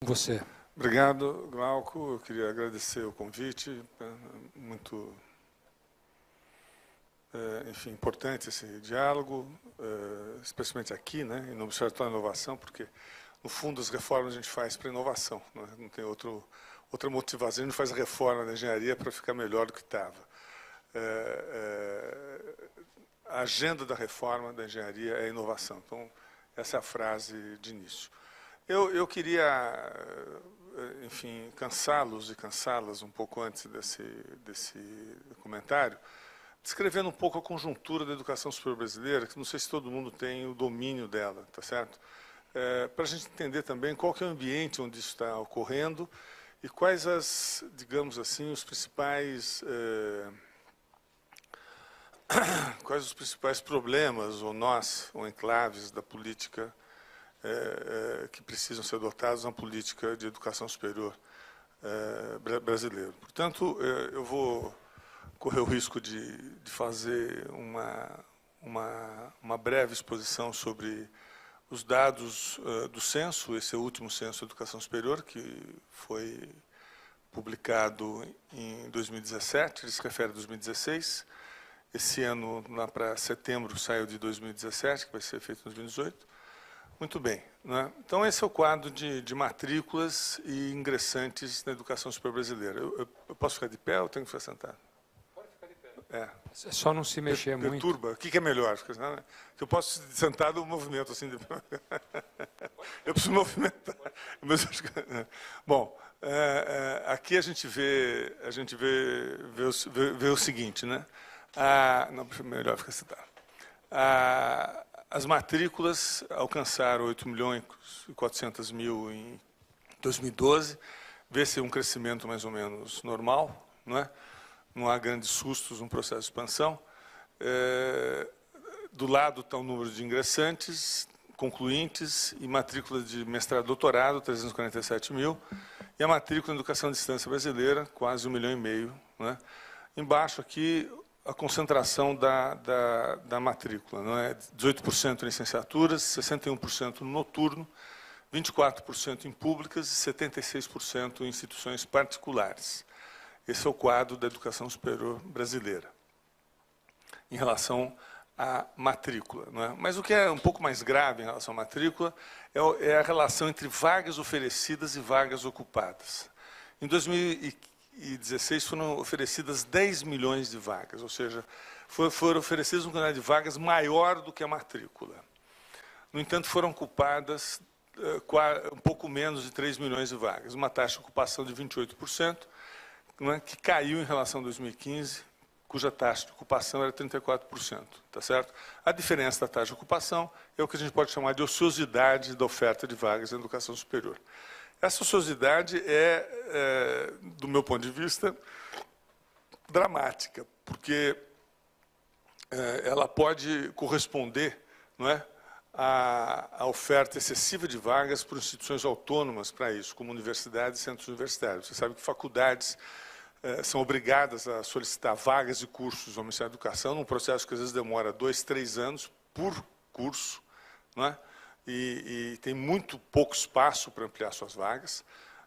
Você. Obrigado, Glauco. Eu queria agradecer o convite. Muito, enfim, importante esse diálogo, especialmente aqui, né, no Observatório de Inovação, porque, no fundo, as reformas a gente faz para inovação. Não tem outra motivação. A gente não faz a reforma da engenharia para ficar melhor do que estava. A agenda da reforma da engenharia é a inovação. Então, essa é a frase de início. Eu queria, enfim, cansá-los e cansá-las um pouco antes desse comentário, descrevendo um pouco a conjuntura da educação superior brasileira, que não sei se todo mundo tem o domínio dela, tá certo? Para a gente entender também qual que é o ambiente onde isso está ocorrendo e quais digamos assim, os principais problemas ou nós, ou enclaves da política que precisam ser adotados na política de educação superior brasileira. Portanto, eu vou correr o risco de fazer uma breve exposição sobre os dados do censo, esse é o último censo de educação superior, que foi publicado em 2017, ele se refere a 2016. Esse ano, lá para setembro, saiu de 2017, que vai ser feito em 2018. Muito bem. Né? Então, esse é o quadro de matrículas e ingressantes na educação superior brasileira. Eu posso ficar de pé ou tenho que ficar sentado? Pode ficar de pé. É só não se mexer muito. Perturba. O que é melhor? Que eu posso sentado, um movimento assim. Eu preciso movimentar. Mas, bom, aqui a gente vê o seguinte, né? Não, melhor ficar sentado. As matrículas alcançaram 8.400.000 em 2012. Vê-se um crescimento mais ou menos normal, não é? Não há grandes sustos no processo de expansão. Do lado está o número de ingressantes, concluintes e matrícula de mestrado e doutorado, 347.000. E a matrícula em educação à distância brasileira, quase 1,5 milhão. Né? Embaixo aqui, a concentração da matrícula, não é? 18% em licenciaturas, 61% no noturno, 24% em públicas e 76% em instituições particulares. Esse é o quadro da educação superior brasileira, em relação à matrícula. Não é? Mas o que é um pouco mais grave em relação à matrícula é a relação entre vagas oferecidas e vagas ocupadas. Em 2016 foram oferecidas 10 milhões de vagas, ou seja, foram oferecidas uma quantidade de vagas maior do que a matrícula. No entanto, foram ocupadas um pouco menos de 3 milhões de vagas, uma taxa de ocupação de 28%, não é, que caiu em relação a 2015, cuja taxa de ocupação era 34%. Tá certo? A diferença da taxa de ocupação é o que a gente pode chamar de ociosidade da oferta de vagas em educação superior. Essa ociosidade do meu ponto de vista, dramática, porque ela pode corresponder, não é, à oferta excessiva de vagas por instituições autônomas para isso, como universidades e centros universitários. Você sabe que faculdades são obrigadas a solicitar vagas de cursos no Ministério da Educação, num processo que às vezes demora 2, 3 anos por curso, não é? E tem muito pouco espaço para ampliar suas vagas.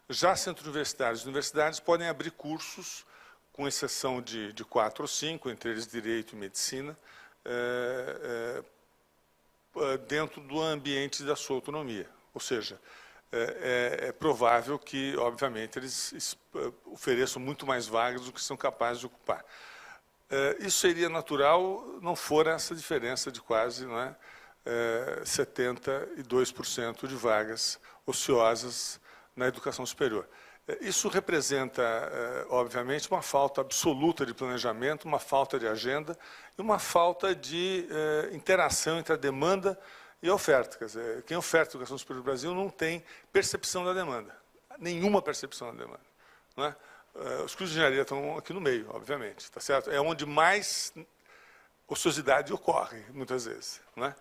Já centros universitários e universidades podem abrir cursos, com exceção de 4 ou 5, entre eles Direito e Medicina, dentro do ambiente da sua autonomia. Ou seja, é provável que, obviamente, eles ofereçam muito mais vagas do que são capazes de ocupar. Isso seria natural, não for essa diferença de quase, não é, 72% de vagas ociosas na educação superior. Isso representa, obviamente, uma falta absoluta de planejamento, uma falta de agenda e uma falta de interação entre a demanda e a oferta. Quer dizer, quem oferta educação superior no Brasil não tem percepção da demanda, nenhuma percepção da demanda. Não é? Os cursos de engenharia estão aqui no meio, obviamente, tá certo? É onde mais ociosidade ocorre, muitas vezes. Não é?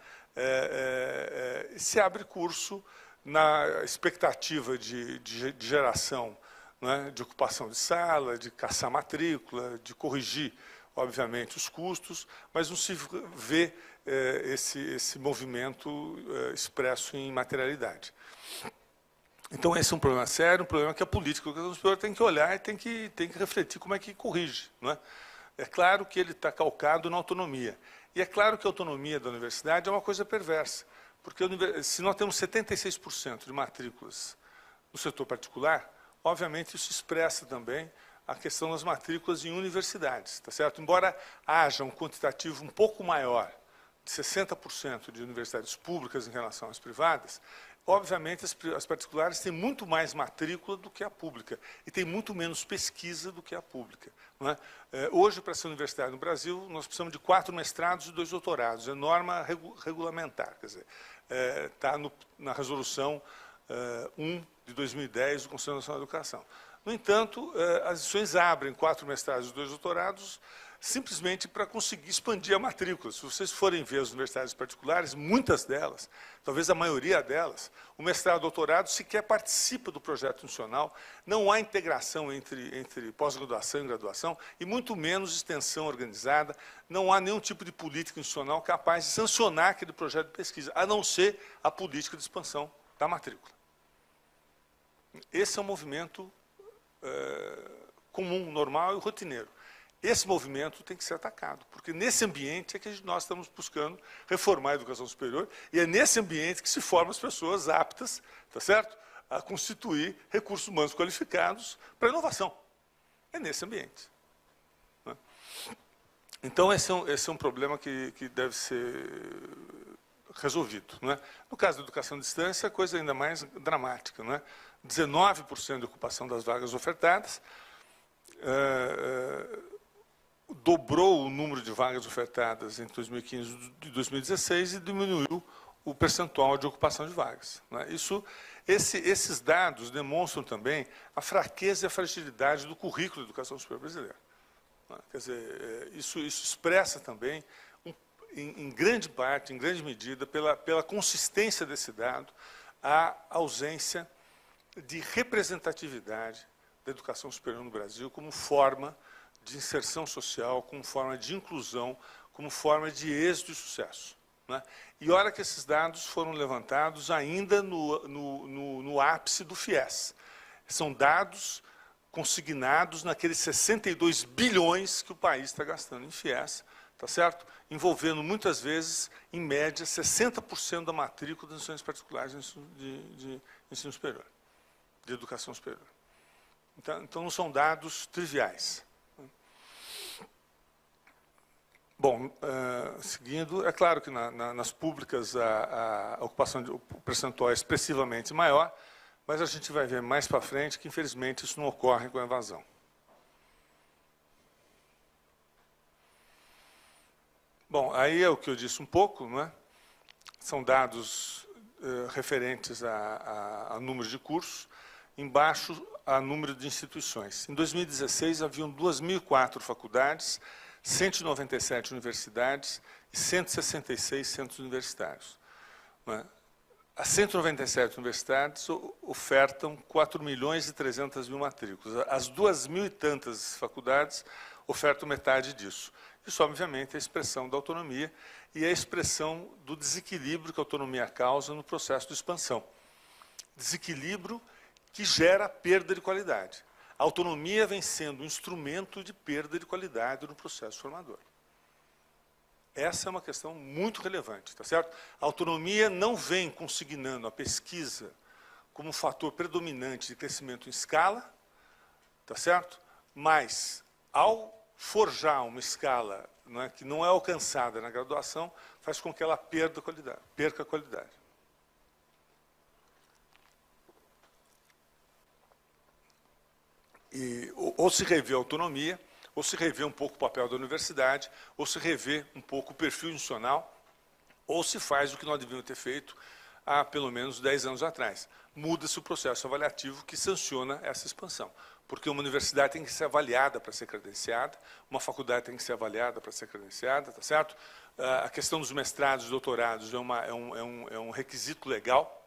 Se abre curso na expectativa de geração, né, de ocupação de sala, de caçar matrícula, de corrigir, obviamente, os custos, mas não se vê esse movimento expresso em materialidade. Então, esse é um problema sério, um problema que a política do educação superior tem que olhar e tem que refletir como é que corrige. Não é? É claro que ele está calcado na autonomia. E é claro que a autonomia da universidade é uma coisa perversa, porque se nós temos 76% de matrículas no setor particular, obviamente isso expressa também a questão das matrículas em universidades, tá certo? Embora haja um quantitativo um pouco maior, de 60% de universidades públicas em relação às privadas, obviamente as particulares têm muito mais matrícula do que a pública e tem muito menos pesquisa do que a pública. Não é? Hoje, para ser universidade no Brasil, nós precisamos de 4 mestrados e 2 doutorados, é norma regulamentar, quer dizer, está na resolução 1 de 2010 do Conselho Nacional da Educação. No entanto, as instituições abrem 4 mestrados e 2 doutorados simplesmente para conseguir expandir a matrícula. Se vocês forem ver as universidades particulares, muitas delas, talvez a maioria delas, o mestrado e doutorado sequer participa do projeto nacional, não há integração entre pós-graduação e graduação, e muito menos extensão organizada, não há nenhum tipo de política institucional capaz de sancionar aquele projeto de pesquisa, a não ser a política de expansão da matrícula. Esse é um movimento comum, normal e rotineiro. Esse movimento tem que ser atacado, porque nesse ambiente é que nós estamos buscando reformar a educação superior, e é nesse ambiente que se formam as pessoas aptas, tá certo? A constituir recursos humanos qualificados para a inovação. É nesse ambiente. Né? Então, esse é um problema que deve ser resolvido. Não é? No caso da educação à distância, a coisa é ainda mais dramática. Não é? 19% de ocupação das vagas ofertadas, dobrou o número de vagas ofertadas entre 2015 e 2016 e diminuiu o percentual de ocupação de vagas. Né? Esses dados demonstram também a fraqueza e a fragilidade do currículo da educação superior brasileira. Né? Quer dizer, isso expressa também, em grande parte, em grande medida, pela consistência desse dado, a ausência de representatividade da educação superior no Brasil como forma de inserção social, como forma de inclusão, como forma de êxito e sucesso. Né? E olha que esses dados foram levantados ainda no ápice do FIES. São dados consignados naqueles 62 bilhões que o país está gastando em FIES, tá certo? Envolvendo muitas vezes, em média, 60% da matrícula das instituições particulares de ensino superior, de educação superior. Então não são dados triviais. Bom, seguindo, é claro que nas públicas a ocupação, o percentual é expressivamente maior, mas a gente vai ver mais para frente que, infelizmente, isso não ocorre com a evasão. Bom, aí é o que eu disse um pouco, não é? São dados referentes a número de cursos, embaixo a número de instituições. Em 2016, haviam 2.004 faculdades, 197 universidades e 166 centros universitários. As 197 universidades ofertam 4.300.000 matrículas. As 2.000 e tantas faculdades ofertam metade disso. Isso, obviamente, é a expressão da autonomia e é a expressão do desequilíbrio que a autonomia causa no processo de expansão. Desequilíbrio que gera perda de qualidade. A autonomia vem sendo um instrumento de perda de qualidade no processo formador. Essa é uma questão muito relevante, tá certo? A autonomia não vem consignando a pesquisa como um fator predominante de crescimento em escala, tá certo? Mas, ao forjar uma escala que não é alcançada na graduação, faz com que ela perca a qualidade. E, ou se revê a autonomia, ou se revê um pouco o papel da universidade, ou se revê um pouco o perfil institucional, ou se faz o que nós devíamos ter feito há pelo menos 10 anos atrás. Muda-se o processo avaliativo que sanciona essa expansão. Porque uma universidade tem que ser avaliada para ser credenciada, uma faculdade tem que ser avaliada para ser credenciada, tá certo? A questão dos mestrados e doutorados é um requisito legal,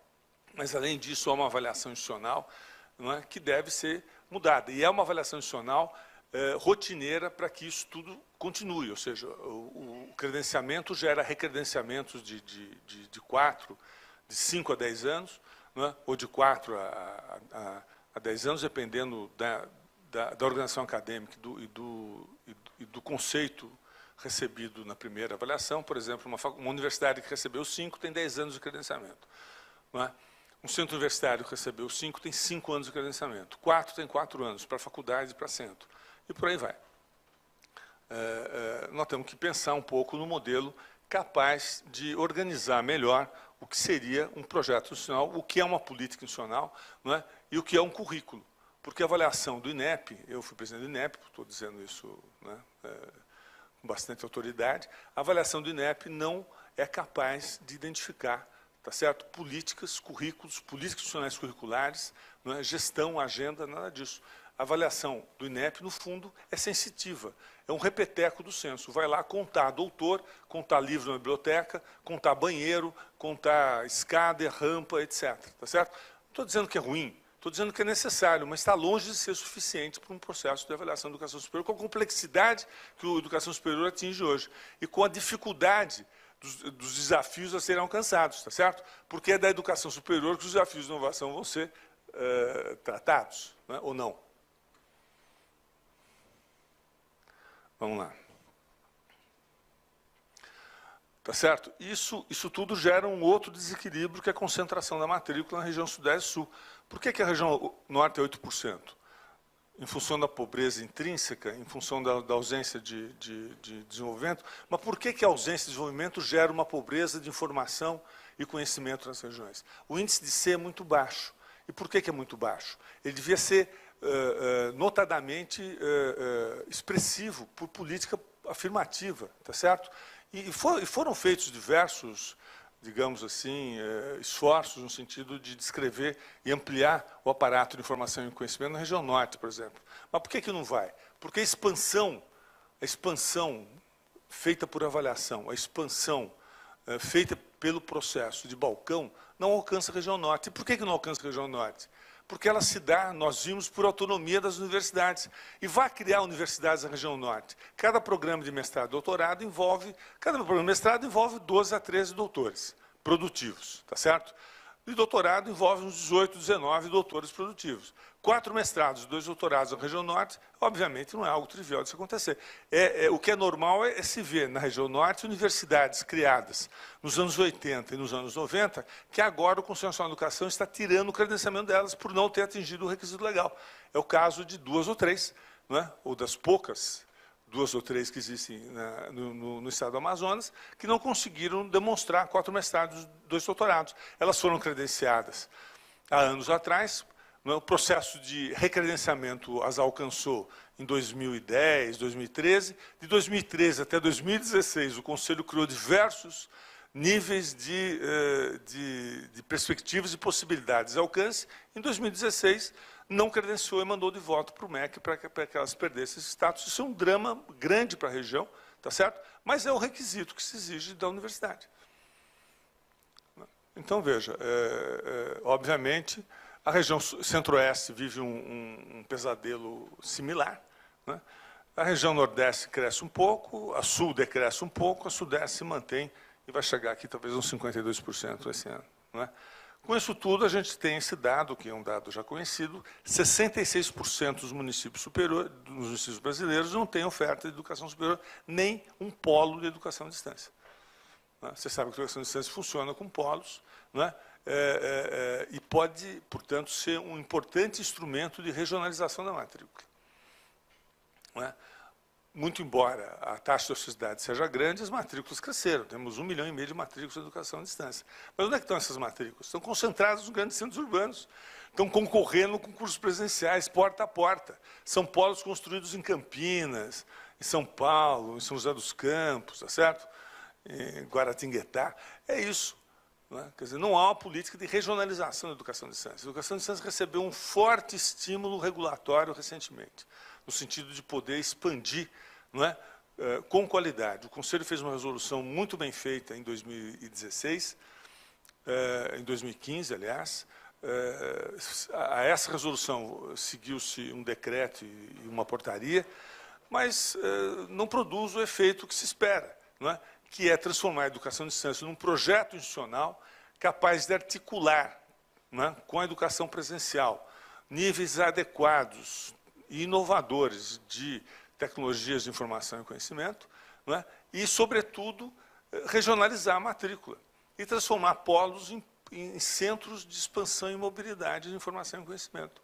mas, além disso, há uma avaliação institucional, não é, que deve ser mudada. E é uma avaliação institucional rotineira para que isso tudo continue. Ou seja, o credenciamento gera recredenciamentos de 5 a 10 anos, né, ou de 4 a 10 anos, dependendo da organização acadêmica e do conceito recebido na primeira avaliação. Por exemplo, uma universidade que recebeu 5 tem 10 anos de credenciamento. Não é? Um centro universitário que recebeu 5 tem 5 anos de credenciamento. 4 tem 4 anos, para faculdade e para centro. E por aí vai. Nós temos que pensar um pouco no modelo capaz de organizar melhor o que seria um projeto institucional, o que é uma política institucional, não é? E o que é um currículo. Porque a avaliação do INEP, eu fui presidente do INEP, estou dizendo isso, né, com bastante autoridade, a avaliação do INEP não é capaz de identificar, tá certo? Políticas, currículos, políticas institucionais curriculares, não é? Gestão, agenda, nada disso. A avaliação do INEP, no fundo, é sensitiva. É um repeteco do censo. Vai lá contar doutor, contar livro na biblioteca, contar banheiro, contar escada, rampa, etc. Tá certo? Não estou dizendo que é ruim, estou dizendo que é necessário, mas está longe de ser suficiente para um processo de avaliação da educação superior, com a complexidade que a educação superior atinge hoje e com a dificuldade dos desafios a serem alcançados, tá certo? Porque é da educação superior que os desafios de inovação vão ser tratados, né, ou não. Vamos lá. Tá certo? Isso tudo gera um outro desequilíbrio, que é a concentração da matrícula na região Sudeste e Sul. Por que a região Norte é 8%? Em função da pobreza intrínseca, em função da ausência de desenvolvimento, mas por que a ausência de desenvolvimento gera uma pobreza de informação e conhecimento nas regiões? O índice de C é muito baixo. E por que é muito baixo? Ele devia ser notadamente expressivo por política afirmativa, tá certo? E foram feitos diversos, digamos assim, esforços no sentido de descrever e ampliar o aparato de informação e conhecimento na região Norte, por exemplo. Mas por que não vai? Porque a expansão feita por avaliação, a expansão feita pelo processo de balcão, não alcança a região Norte. E por que não alcança a região Norte? Porque ela se dá, nós vimos, por autonomia das universidades. E vai criar universidades na região Norte. Cada programa de mestrado e doutorado cada programa de mestrado envolve 12 a 13 doutores produtivos, tá certo? E doutorado envolve uns 18, 19 doutores produtivos. 4 mestrados e 2 doutorados na região Norte, obviamente, não é algo trivial de se acontecer. O que é normal é se ver na região Norte universidades criadas nos anos 80 e nos anos 90, que agora o Conselho Nacional de Educação está tirando o credenciamento delas por não ter atingido o requisito legal. É o caso de 2 ou 3, não é? Ou das poucas 2 ou 3 que existem no estado do Amazonas, que não conseguiram demonstrar 4 mestrados e 2 doutorados. Elas foram credenciadas há anos atrás. O processo de recredenciamento as alcançou em 2010, 2013. De 2013 até 2016, o Conselho criou diversos níveis de perspectivas e possibilidades de alcance. Em 2016, não credenciou e mandou de volta para o MEC para que elas perdessem esse status. Isso é um drama grande para a região, tá certo? Mas é o requisito que se exige da universidade. Então, veja, obviamente, a região Centro-Oeste vive um pesadelo similar, né? A região Nordeste cresce um pouco, a Sul decresce um pouco, a Sudeste se mantém e vai chegar aqui talvez uns 52% esse ano, né? Com isso tudo, a gente tem esse dado, que é um dado já conhecido, 66% dos municípios brasileiros não têm oferta de educação superior, nem um polo de educação à distância. Você sabe que a educação à distância funciona com polos, né? E pode, portanto, ser um importante instrumento de regionalização da matrícula. Não é? Muito embora a taxa de ociosidade seja grande, as matrículas cresceram. Temos 1,5 milhão de matrículas de educação à distância. Mas onde é que estão essas matrículas? Estão concentradas nos grandes centros urbanos. Estão concorrendo com cursos presenciais, porta a porta. São polos construídos em Campinas, em São Paulo, em São José dos Campos, tá certo? Em Guaratinguetá. É isso. Não é? Quer dizer, não há uma política de regionalização da educação à distância. A educação à distância recebeu um forte estímulo regulatório recentemente, no sentido de poder expandir, não é, com qualidade. O Conselho fez uma resolução muito bem feita em 2016, em 2015, aliás. A essa resolução seguiu-se um decreto e uma portaria, mas não produz o efeito que se espera, não é? Que é transformar a educação à distância num projeto institucional capaz de articular, né, com a educação presencial, níveis adequados e inovadores de tecnologias de informação e conhecimento, né, e, sobretudo, regionalizar a matrícula e transformar polos em centros de expansão e mobilidade de informação e conhecimento.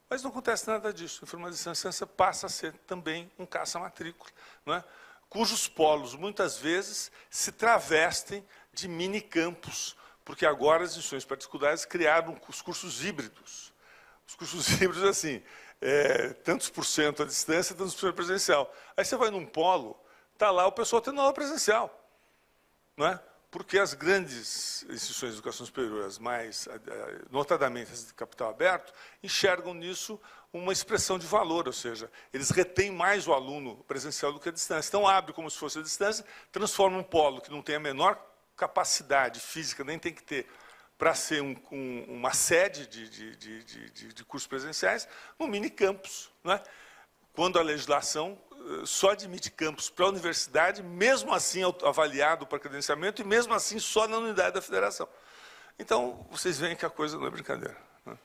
Mas não acontece nada disso. A informação e ciência passa a ser também um caça-matrícula, né, cujos polos, muitas vezes, se travestem de mini-campos, porque agora as instituições particulares criaram os cursos híbridos. Os cursos híbridos, assim, tantos por cento à distância, tantos por cento presencial. Aí você vai num polo, está lá o pessoal tendo aula presencial, não é? Porque as grandes instituições de educação superior, as mais, notadamente as de capital aberto, enxergam nisso uma expressão de valor, ou seja, eles retêm mais o aluno presencial do que a distância. Então, abre como se fosse a distância, transforma um polo que não tem a menor capacidade física, nem tem que ter, para ser uma sede de cursos presenciais, num mini-campus, né? Quando a legislação só admite campus para a universidade, mesmo assim avaliado para credenciamento, e mesmo assim só na unidade da federação. Então, vocês veem que a coisa não é brincadeira, né?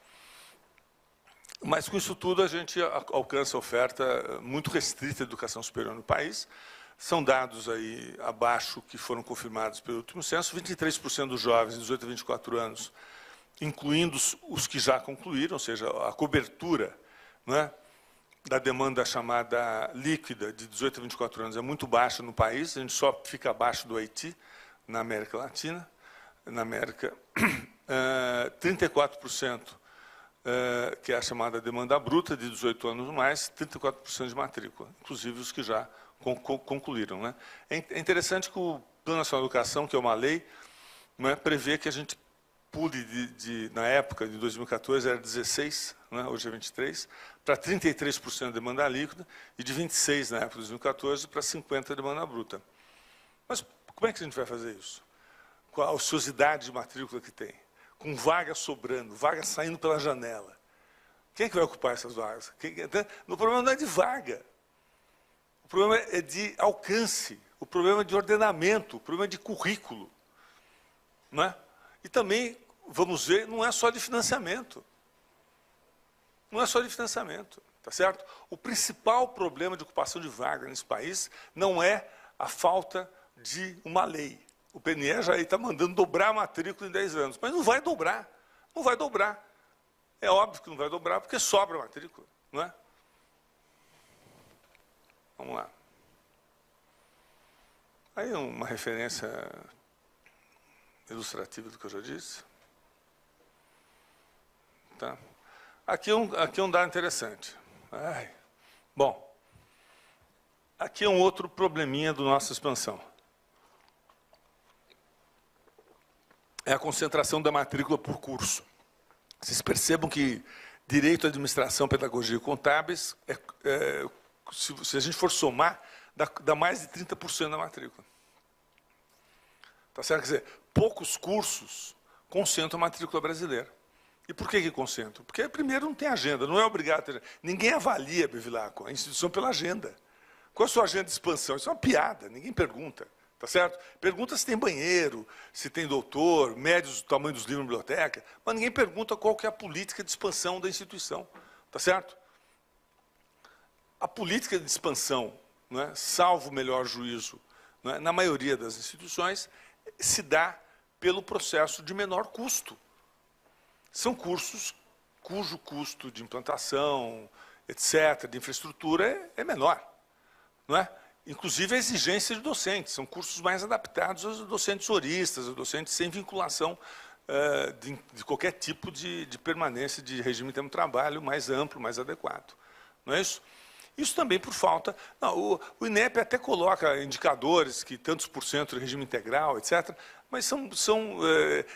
Mas, com isso tudo, a gente alcança a oferta muito restrita de educação superior no país. São dados aí abaixo que foram confirmados pelo último censo. 23% dos jovens de 18 a 24 anos, incluindo os que já concluíram, ou seja, a cobertura, né, da demanda chamada líquida de 18 a 24 anos é muito baixa no país. A gente só fica abaixo do Haiti, na América Latina. Na América, 34%, que é a chamada demanda bruta, de 18 anos ou mais, 34% de matrícula, inclusive os que já concluíram, né? É interessante que o Plano Nacional de Educação, que é uma lei, né, prevê que a gente pule na época de 2014 era 16, né, hoje é 23, para 33% de demanda líquida, e de 26 na época de 2014 para 50% de demanda bruta. Mas como é que a gente vai fazer isso? Com a ociosidade de matrícula que tem, com vaga sobrando, vaga saindo pela janela. Quem é que vai ocupar essas vagas? O problema não é de vaga, o problema é de alcance, o problema é de ordenamento, o problema é de currículo, não é? E também, vamos ver, não é só de financiamento. Não é só de financiamento, tá certo? O principal problema de ocupação de vaga nesse país não é a falta de uma lei. O PNE já está mandando dobrar a matrícula em 10 anos, mas não vai dobrar, não vai dobrar. É óbvio que não vai dobrar, porque sobra a matrícula, não é? Vamos lá. Aí uma referência ilustrativa do que eu já disse. Tá? Aqui é um dado interessante. Bom, aqui é um outro probleminha da nossa expansão. É a concentração da matrícula por curso. Vocês percebam que Direito, Administração, Pedagogia e Contábeis, se a gente for somar, dá mais de 30% da matrícula. Tá certo? Quer dizer, poucos cursos concentram a matrícula brasileira. E por que concentram? Porque, primeiro, não tem agenda, não é obrigado a ter. Ninguém avalia a Bevilacqua, a instituição, pela agenda. Qual é a sua agenda de expansão? Isso é uma piada, ninguém pergunta. Tá certo? Pergunta se tem banheiro, se tem doutor, médios do tamanho dos livros na biblioteca, mas ninguém pergunta qual que é a política de expansão da instituição. Tá certo? A política de expansão, não é, salvo o melhor juízo, não é, na maioria das instituições, se dá pelo processo de menor custo. São cursos cujo custo de implantação, etc., de infraestrutura é menor, não é? Inclusive a exigência de docentes, são cursos mais adaptados aos docentes horistas, aos docentes sem vinculação de qualquer tipo de permanência de regime de tempo de trabalho mais amplo, mais adequado. Não é isso? Isso também por falta... Não, o INEP até coloca indicadores que tantos por cento de regime integral, etc., mas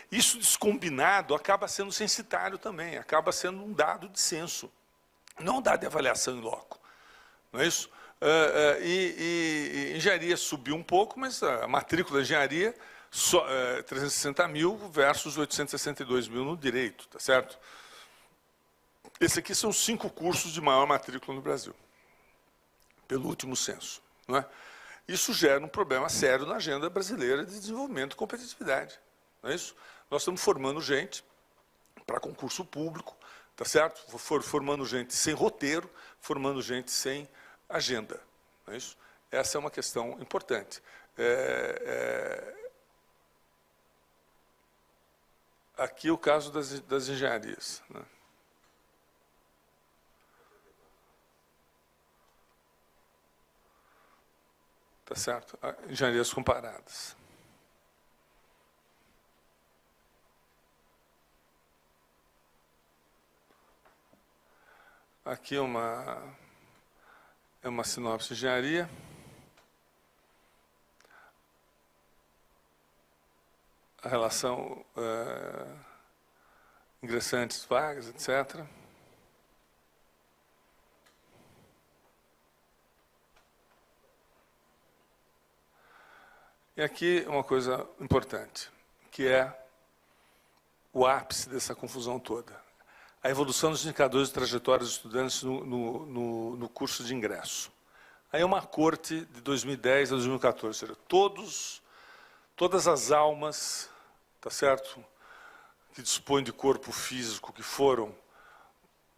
isso descombinado acaba sendo censitário também, acaba sendo um dado de censo, não um dado de avaliação em loco. Não é isso? Engenharia subiu um pouco, mas a matrícula de engenharia, 360 mil versus 862 mil no direito, tá certo? Esses aqui são 5 cursos de maior matrícula no Brasil, pelo último censo, não é? Isso gera um problema sério na agenda brasileira de desenvolvimento e competitividade, não é isso? Nós estamos formando gente para concurso público, tá certo? Formando gente sem roteiro, formando gente sem agenda. Não é isso? Essa é uma questão importante. Aqui é o caso das engenharias, né? Tá certo? Engenharias comparadas. Aqui é uma sinopse de engenharia. A relação ingressantes, vagas, etc. E aqui uma coisa importante, que é o ápice dessa confusão toda. A evolução dos indicadores de trajetória dos estudantes no curso de ingresso. Aí é uma corte de 2010 a 2014, ou seja, todas as almas, tá certo, que dispõem de corpo físico, que foram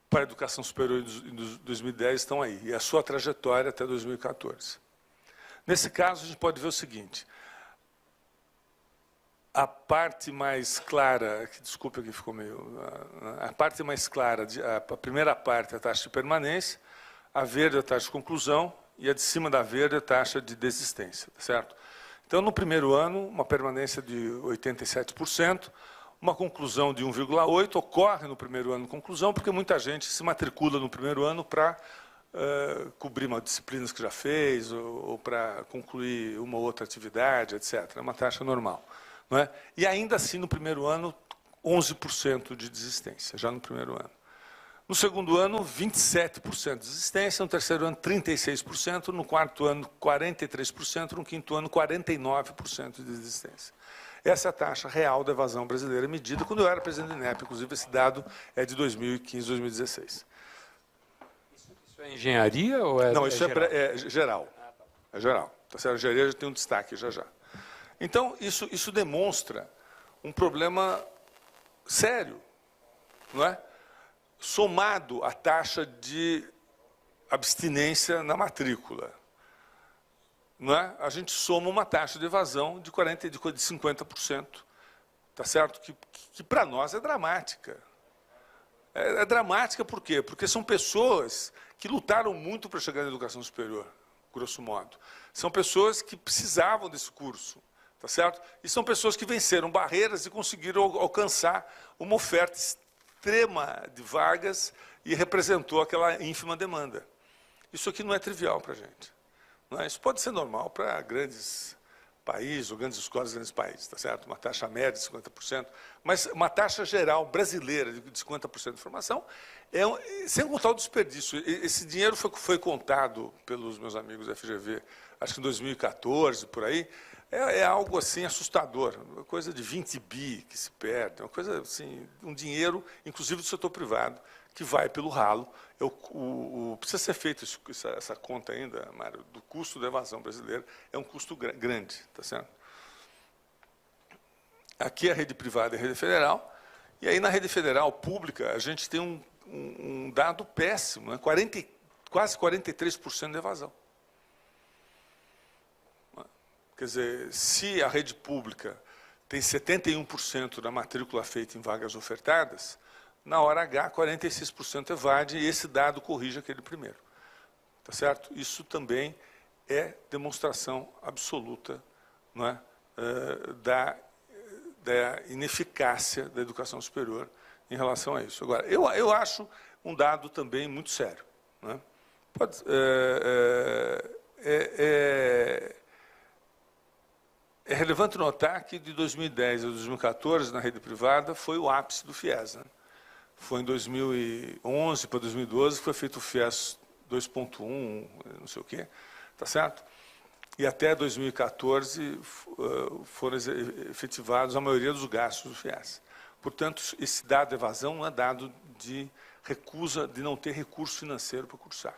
para a educação superior em 2010, estão aí, e a sua trajetória até 2014. Nesse caso, a gente pode ver o seguinte: a parte mais clara, desculpa que ficou meio... A parte mais clara, a primeira parte é a taxa de permanência, a verde é a taxa de conclusão, e a de cima da verde é a taxa de desistência, certo? Então, no primeiro ano, uma permanência de 87%, uma conclusão de 1,8%, ocorre no primeiro ano conclusão, porque muita gente se matricula no primeiro ano para cobrir uma disciplinas que já fez, ou para concluir uma outra atividade, etc. É uma taxa normal. Não é? E ainda assim, no primeiro ano, 11% de desistência, já no primeiro ano. No segundo ano, 27% de desistência, no terceiro ano, 36%, no quarto ano, 43%, no quinto ano, 49% de desistência. Essa é a taxa real da evasão brasileira medida quando eu era presidente do INEP, inclusive esse dado é de 2015, 2016. Isso é engenharia ou é... Não, isso geral? É geral. É geral. Tá certo? A engenharia já tem um destaque já. Então, isso demonstra um problema sério, não é? Somado à taxa de abstinência na matrícula. Não é? A gente soma uma taxa de evasão de 50%, tá certo? Que para nós é dramática. É dramática por quê? Porque são pessoas que lutaram muito para chegar na educação superior, grosso modo. São pessoas que precisavam desse curso. Tá certo? E são pessoas que venceram barreiras e conseguiram alcançar uma oferta extrema de vagas e representou aquela ínfima demanda. Isso aqui não é trivial para a gente. Não é? Isso pode ser normal para grandes países, ou grandes escolas de grandes países, tá certo? Uma taxa média de 50%, mas uma taxa geral brasileira de 50% de formação, sem contar o desperdício. Esse dinheiro foi contado pelos meus amigos da FGV, acho que em 2014, por aí. É algo assim assustador, uma coisa de 20 bi que se perde, uma coisa assim, um dinheiro, inclusive do setor privado, que vai pelo ralo. Precisa ser feita essa conta ainda, Mário, do custo da evasão brasileira, é um custo grande, tá certo? Aqui é a rede privada e a rede federal, e aí na rede federal pública a gente tem um dado péssimo, né? Quase 43% de evasão. Quer dizer, se a rede pública tem 71% da matrícula feita em vagas ofertadas, na hora H, 46% evade, e esse dado corrige aquele primeiro. Tá certo? Isso também é demonstração absoluta, não é, da ineficácia da educação superior em relação a isso. Agora, eu acho um dado também muito sério. Não é? É relevante notar que de 2010 a 2014, na rede privada, foi o ápice do FIES. Né? Foi em 2011 para 2012 que foi feito o FIES 2.1, não sei o quê, tá certo? E até 2014 foram efetivados a maioria dos gastos do FIES. Portanto, esse dado de evasão não é dado de recusa, de não ter recurso financeiro para cursar.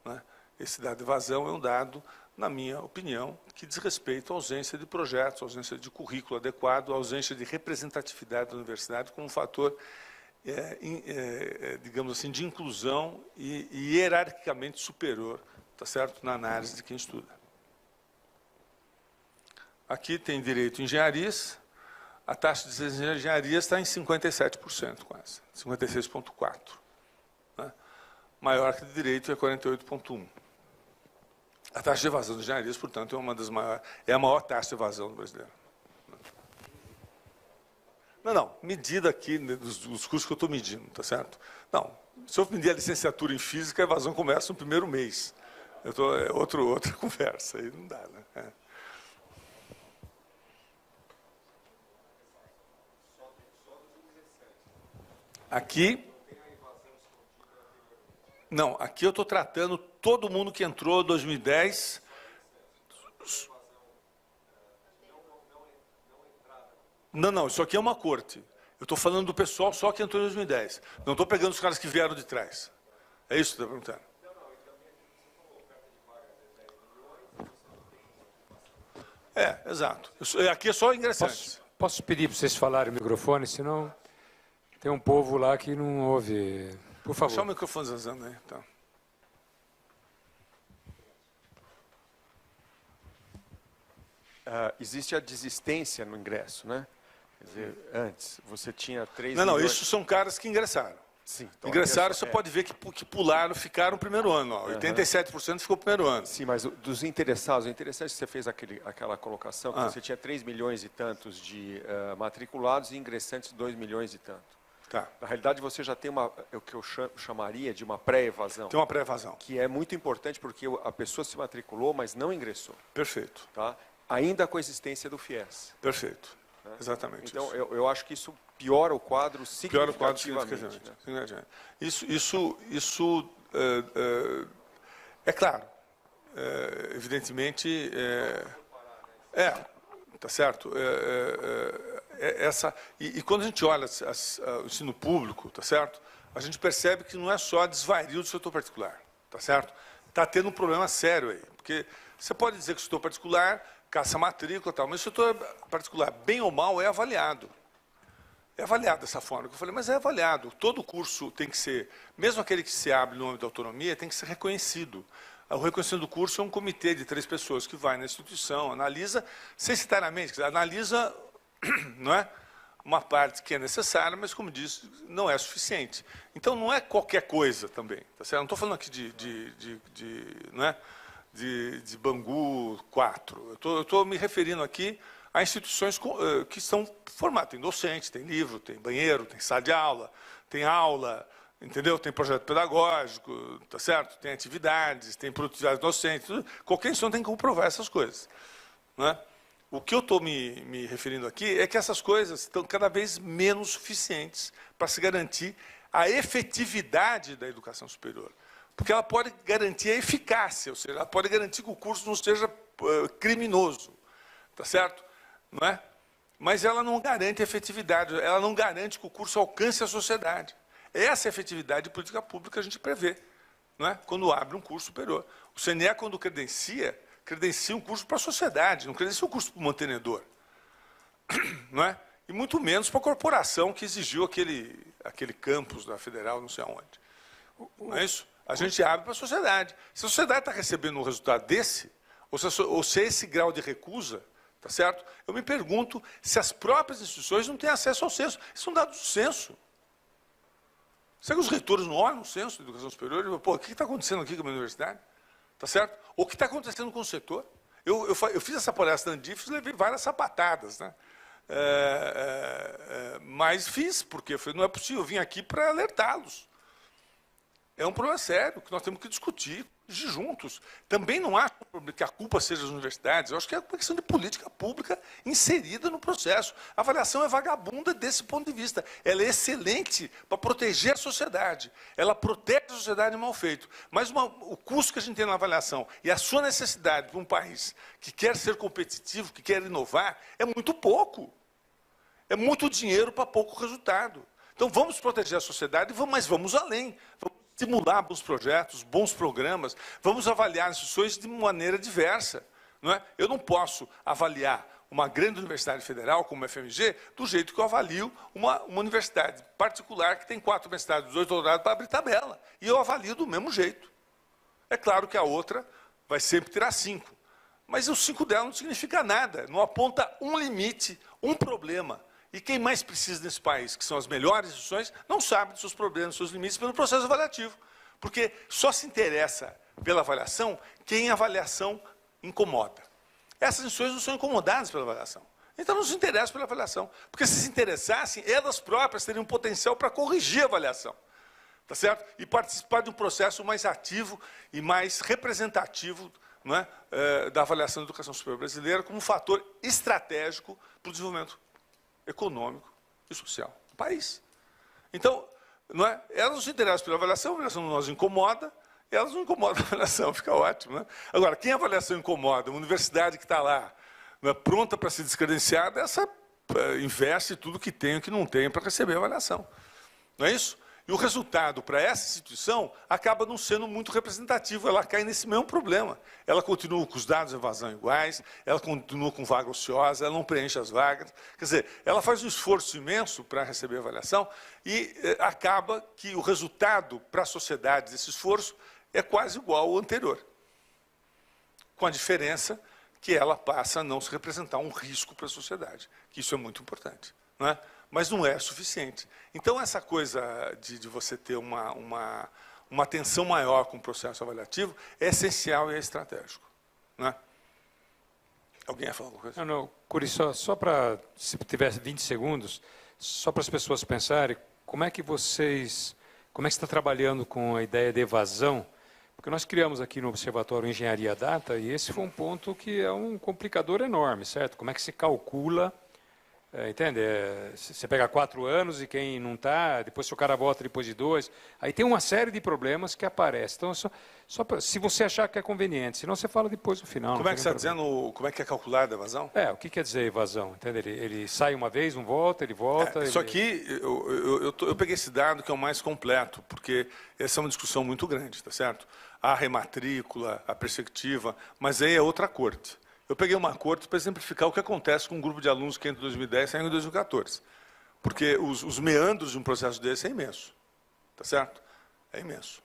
Né? Esse dado de evasão é um dado, na minha opinião, que diz respeito à ausência de projetos, à ausência de currículo adequado, à ausência de representatividade da universidade como um fator digamos assim, de inclusão e hierarquicamente superior, tá certo? Na análise de quem estuda. Aqui tem direito em engenharias, a taxa de engenharias está em 57% quase, 56,4%. Né? Maior que de direito é 48,1%. A taxa de evasão de engenharias, portanto, é uma das maiores, é a maior taxa de evasão do brasileiro. Não, medida aqui dos cursos que eu estou medindo, tá certo? Não, se eu medir a licenciatura em física, a evasão começa no primeiro mês. É outra conversa, aí não dá, né? Aqui, não, aqui eu estou tratando todo mundo que entrou em 2010. Não, isso aqui é uma corte. Eu estou falando do pessoal só que entrou em 2010. Não estou pegando os caras que vieram de trás. É isso que você está perguntando? Exato. Aqui é só ingressantes. Posso pedir para vocês falarem o microfone, senão tem um povo lá que não ouve. Por favor. Deixa o microfone vazando aí. Tá. Existe a desistência no ingresso, né? Quer dizer, antes você tinha 3 Não, milhões... isso são caras que ingressaram. Sim, então ingressaram, você pode ver que pularam, ficaram no primeiro ano. Ó, 87% ficou no primeiro ano. Sim, mas dos interessados, o interessante é que você fez aquela colocação, que você tinha 3 milhões e tantos de matriculados e ingressantes 2 milhões e tanto. Tá. Na realidade, você já tem o que eu chamaria de uma pré-evasão. Tem uma pré-evasão. Que é muito importante porque a pessoa se matriculou, mas não ingressou. Perfeito. Tá? Ainda com a existência do FIES. Perfeito. Né? Exatamente. Então, eu acho que isso piora o quadro significativamente. Né? Isso é claro. Evidentemente, tá certo. E quando a gente olha o ensino público, tá certo? A gente percebe que não é só desvario do setor particular, tá certo? Está tendo um problema sério aí, porque você pode dizer que o setor particular caça matrícula e tal, mas o setor particular, bem ou mal, é avaliado. É avaliado dessa forma que eu falei, mas é avaliado. Todo curso tem que ser, mesmo aquele que se abre no âmbito da autonomia, tem que ser reconhecido. O reconhecimento do curso é um comitê de 3 pessoas que vai na instituição, analisa, censitariamente, analisa, não é? Uma parte que é necessária, mas, como disse, não é suficiente. Então, não é qualquer coisa também. Tá certo? Não estou falando aqui não é? de Bangu 4. Eu estou me referindo aqui a instituições que estão formadas. Tem docente, tem livro, tem banheiro, tem sala de aula, entendeu? Tem projeto pedagógico, tá certo? Tem atividades, tem produtividade docente. Tudo. Qualquer instituição tem que comprovar essas coisas. Não é? O que eu estou me referindo aqui é que essas coisas estão cada vez menos suficientes para se garantir a efetividade da educação superior. Porque ela pode garantir a eficácia, ou seja, ela pode garantir que o curso não seja criminoso, tá certo? Não é? Mas ela não garante a efetividade, ela não garante que o curso alcance a sociedade. Essa efetividade de política pública a gente prevê, não é? Quando abre um curso superior. O CNE, quando credencia um curso para a sociedade, não credencia um curso para o mantenedor. Não é? E muito menos para a corporação que exigiu aquele campus da Federal, não sei aonde. Não é isso? A gente abre para a sociedade. Se a sociedade está recebendo um resultado desse, ou se esse grau de recusa, tá certo? Eu me pergunto se as próprias instituições não têm acesso ao censo. Isso são dados do censo. Será que os reitores não olham o censo de educação superior e dizem, pô, o que está acontecendo aqui com a minha universidade? Tá certo? Ou o que está acontecendo com o setor? Eu fiz essa palestra na Andifes e levei várias sapatadas, né? Mas fiz, porque não é possível, eu vim aqui para alertá-los. É um problema sério, que nós temos que discutir juntos. Também não acho que a culpa seja das universidades, eu acho que é uma questão de política pública inserida no processo. A avaliação é vagabunda desse ponto de vista. Ela é excelente para proteger a sociedade. Ela protege a sociedade mal feito. Mas o custo que a gente tem na avaliação e a sua necessidade para um país que quer ser competitivo, que quer inovar, é muito pouco. É muito dinheiro para pouco resultado. Então, vamos proteger a sociedade, mas vamos além. Vamos estimular bons projetos, bons programas, vamos avaliar as instituições de maneira diversa. Não é? Eu não posso avaliar uma grande universidade federal, como a FMG, do jeito que eu avalio uma universidade particular que tem 4 mestrados, 2 doutorados para abrir tabela. E eu avalio do mesmo jeito. É claro que a outra vai sempre tirar 5. Mas os 5 dela não significa nada, não aponta um limite, um problema. E quem mais precisa nesse país, que são as melhores instituições, não sabe dos seus problemas, dos seus limites, pelo processo avaliativo. Porque só se interessa pela avaliação quem a avaliação incomoda. Essas instituições não são incomodadas pela avaliação. Então não se interessam pela avaliação. Porque se interessassem, elas próprias teriam potencial para corrigir a avaliação. Tá certo? E participar de um processo mais ativo e mais representativo, não é, da avaliação da educação superior brasileira como um fator estratégico para o desenvolvimento econômico e social do país. Então, não é, elas não se interessam pela avaliação, a avaliação não nos incomoda, elas não incomodam a avaliação, fica ótimo. Né? Agora, quem a avaliação incomoda, uma universidade que está lá, não é, pronta para ser descredenciada, essa investe tudo que tem e que não tem para receber a avaliação. Não é isso? E o resultado para essa instituição acaba não sendo muito representativo, ela cai nesse mesmo problema. Ela continua com os dados de evasão iguais, ela continua com vaga ociosa, ela não preenche as vagas. Quer dizer, ela faz um esforço imenso para receber a avaliação e acaba que o resultado para a sociedade desse esforço é quase igual ao anterior. Com a diferença que ela passa a não se representar um risco para a sociedade, que isso é muito importante. Não é? Mas não é suficiente. Então, essa coisa de você ter uma atenção maior com o processo avaliativo é essencial e é estratégico. Não é? Alguém ia falar alguma coisa? Não, Curi, só para, se tivesse 20 segundos, só para as pessoas pensarem, como é que você está trabalhando com a ideia de evasão? Porque nós criamos aqui no Observatório Engenharia Data, e esse foi um ponto que é um complicador enorme, certo? Como é que se calcula... entende? Você pega 4 anos e quem não está, depois se o cara volta depois de 2, aí tem uma série de problemas que aparecem. Então, se você achar que é conveniente, senão você fala depois no final. Como é que você está dizendo, como é que é calculada a evasão? O que quer dizer evasão? Entende? Ele sai uma vez, não volta, ele volta... Isso aqui, eu peguei esse dado que é o mais completo, porque essa é uma discussão muito grande, tá certo? A rematrícula, a perspectiva, mas aí é outra corte. Eu peguei uma corte para exemplificar o que acontece com um grupo de alunos que entra em 2010 e sai em 2014. Porque os meandros de um processo desse é imenso. Tá certo? É imenso.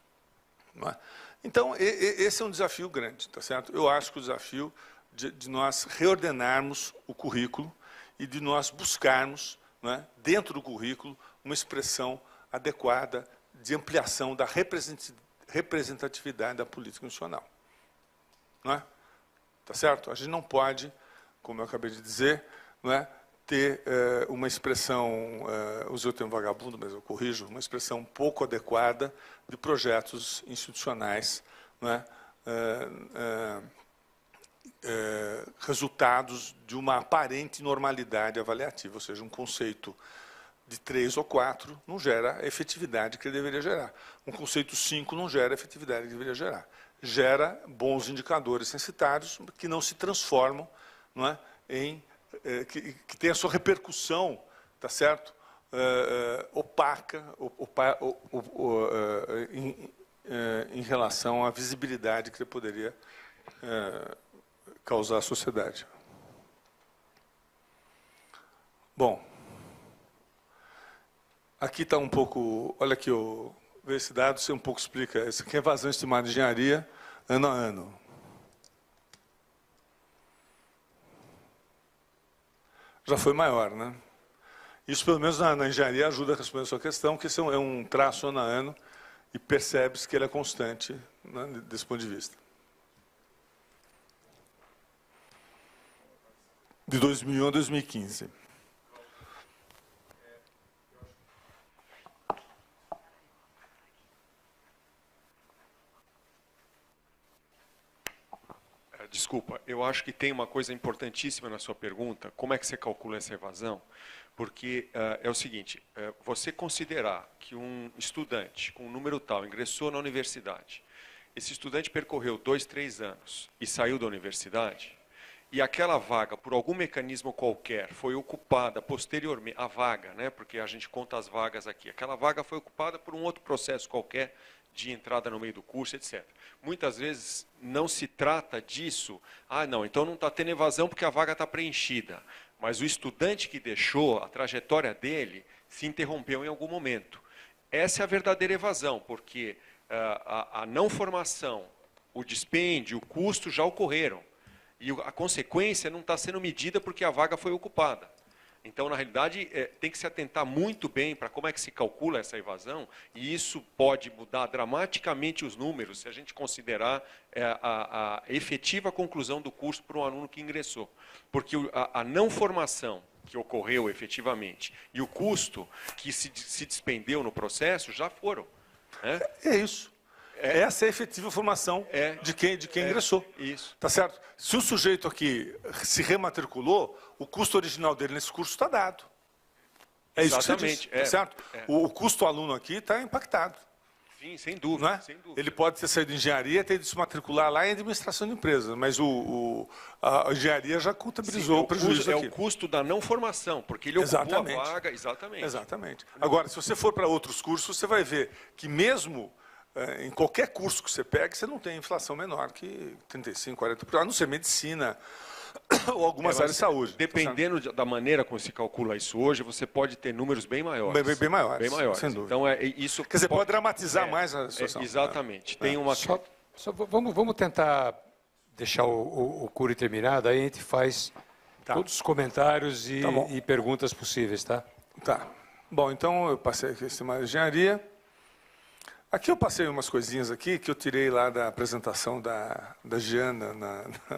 Não é? Então, esse é um desafio grande. Tá certo? Eu acho que o desafio de nós reordenarmos o currículo e de nós buscarmos, não é, dentro do currículo, uma expressão adequada de ampliação da representatividade da política institucional. Não é? Tá certo? A gente não pode, como eu acabei de dizer, não é, ter uma expressão, usei o termo vagabundo, mas eu corrijo, uma expressão pouco adequada de projetos institucionais, não é, resultados de uma aparente normalidade avaliativa, ou seja, um conceito de 3 ou 4 não gera a efetividade que ele deveria gerar. Um conceito 5 não gera a efetividade que deveria gerar. Gera bons indicadores censitários que não se transformam, não é, que tem a sua repercussão, tá certo? Opaca em relação à visibilidade que ele poderia causar à sociedade. Bom, aqui está um pouco, olha aqui, esse dado você um pouco explica, isso aqui é evasão estimada de engenharia ano a ano. Já foi maior, né? Isso, pelo menos na engenharia, ajuda a responder a sua questão, que isso é um traço ano a ano e percebe-se que ele é constante, né, desse ponto de vista. De 2001 a 2015. Desculpa, eu acho que tem uma coisa importantíssima na sua pergunta, como é que você calcula essa evasão? Porque é o seguinte, você considerar que um estudante com um número tal ingressou na universidade, esse estudante percorreu 2, 3 anos e saiu da universidade, e aquela vaga, por algum mecanismo qualquer, foi ocupada posteriormente, a vaga, né, porque a gente conta as vagas aqui, aquela vaga foi ocupada por um outro processo qualquer de entrada no meio do curso, etc. Muitas vezes não se trata disso, não, então não está tendo evasão porque a vaga está preenchida. Mas o estudante que deixou, a trajetória dele se interrompeu em algum momento. Essa é a verdadeira evasão, porque a não formação, o dispêndio, o custo já ocorreram. E a consequência não está sendo medida porque a vaga foi ocupada. Então, na realidade, tem que se atentar muito bem para como é que se calcula essa evasão, e isso pode mudar dramaticamente os números se a gente considerar a efetiva conclusão do curso para um aluno que ingressou. Porque a não formação que ocorreu efetivamente e o custo que se despendeu no processo já foram. Né? É isso. Essa é a efetiva formação de quem ingressou. Isso. Tá certo? Se o sujeito aqui se rematriculou, o custo original dele nesse curso está dado. É isso que você disse, tá certo? O custo aluno aqui está impactado. Sim, sem dúvida, não é? sem dúvida. Ele pode ter saído de engenharia e ter ido se matricular lá em administração de empresas, mas a engenharia já contabilizou o prejuízo aqui. É o custo da não formação, porque ele ocupou a vaga. Exatamente. Agora, se você for para outros cursos, você vai ver que mesmo em qualquer curso que você pegue, você não tem inflação menor que 35%, 40%, a não ser medicina ou algumas áreas de saúde. Dependendo da maneira como se calcula isso hoje, você pode ter números bem maiores. Bem maiores, bem maiores. Sem dúvida. Então, isso quer dizer, pode dramatizar mais a situação. Exatamente. Tem uma... Vamos tentar deixar o Cury terminado, aí a gente faz todos os comentários e perguntas possíveis, tá? Tá. Bom, então eu passei aqui esse tema de engenharia. Aqui eu passei umas coisinhas aqui que eu tirei lá da apresentação da Giana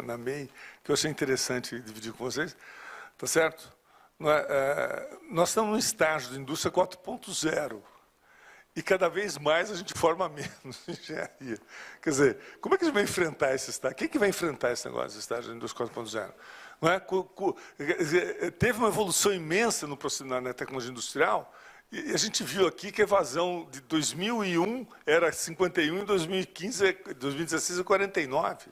na MEI, que eu achei interessante dividir com vocês, tá certo? Nós estamos num estágio de indústria 4.0 e cada vez mais a gente forma menos engenharia. Quer dizer, como é que a gente vai enfrentar esse estágio? Quem é que vai enfrentar esse negócio, esse estágio de indústria 4.0? Não é? Teve uma evolução imensa na tecnologia industrial. E a gente viu aqui que a evasão de 2001 era 51, em 2016 é 49.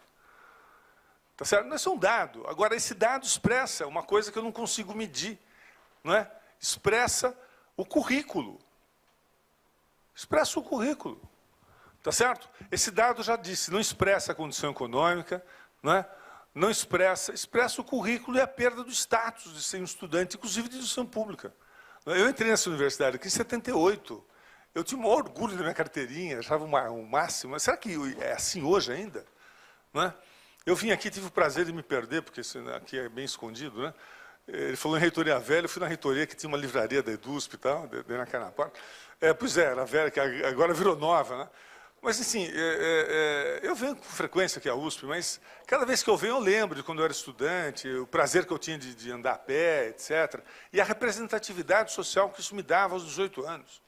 Tá certo? Isso é um dado. Agora, esse dado expressa uma coisa que eu não consigo medir. Não é? Expressa o currículo. Expressa o currículo. Tá certo? Esse dado já disse, não expressa a condição econômica, não é? Não expressa o currículo e a perda do status de ser um estudante, inclusive de educação pública. Eu entrei nessa universidade aqui em 78. Eu tinha o maior orgulho da minha carteirinha, achava o máximo. Será que é assim hoje ainda? Não é? Eu vim aqui, tive o prazer de me perder, porque isso aqui é bem escondido. Né? Ele falou em reitoria velha, eu fui na reitoria que tinha uma livraria da EDUSP e tal, dei na cara na porta. Pois era velha, que agora virou nova. Né? Mas, assim, eu venho com frequência aqui à USP, mas cada vez que eu venho eu lembro de quando eu era estudante, o prazer que eu tinha de andar a pé, etc. E a representatividade social que isso me dava aos 18 anos.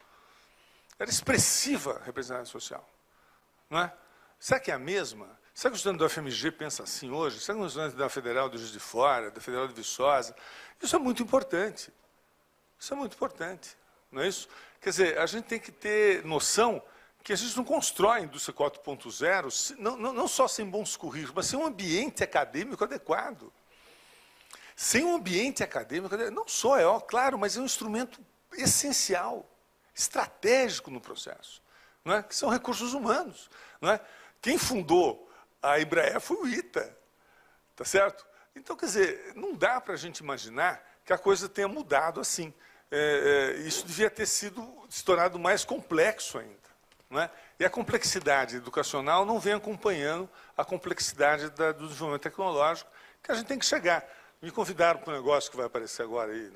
Era expressiva a representatividade social. Não é? Será que é a mesma? Será que o estudante do FMG pensa assim hoje? Será que o estudante da Federal de Juiz de Fora, da Federal de Viçosa? Isso é muito importante. Isso é muito importante. Não é isso? Quer dizer, a gente tem que ter noção que a gente não constrói a indústria 4.0 não só sem bons currículos, mas sem um ambiente acadêmico adequado. Sem um ambiente acadêmico adequado, não só claro, mas é um instrumento essencial, estratégico no processo, não é? Que são recursos humanos. Não é? Quem fundou a Embraer foi o ITA, tá certo? Então, quer dizer, não dá para a gente imaginar que a coisa tenha mudado assim. Isso devia ter se tornado mais complexo ainda. Não é? E a complexidade educacional não vem acompanhando a complexidade do desenvolvimento tecnológico que a gente tem que chegar. Me convidaram para um negócio que vai aparecer agora aí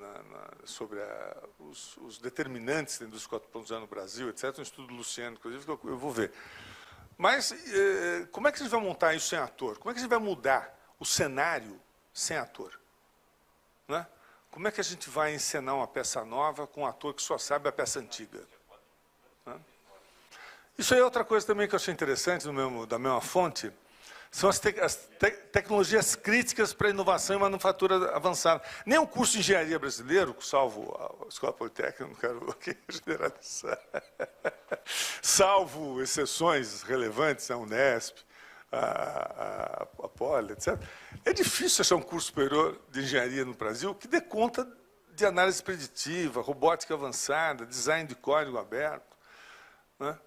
sobre os determinantes da indústria 4.0 no Brasil, etc. Um estudo do Luciano, inclusive, que eu vou ver. Mas como é que a gente vai montar isso sem ator? Como é que a gente vai mudar o cenário sem ator? Não é? Como é que a gente vai encenar uma peça nova com um ator que só sabe a peça antiga? Não é? Isso aí é outra coisa também que eu achei interessante da mesma fonte, são as tecnologias críticas para a inovação e manufatura avançada. Nem o curso de engenharia brasileiro, salvo a Escola Politécnica, não quero aqui generalizar, salvo exceções relevantes, a Unesp, a Poli, etc. É difícil achar um curso superior de engenharia no Brasil que dê conta de análise preditiva, robótica avançada, design de código aberto. Né?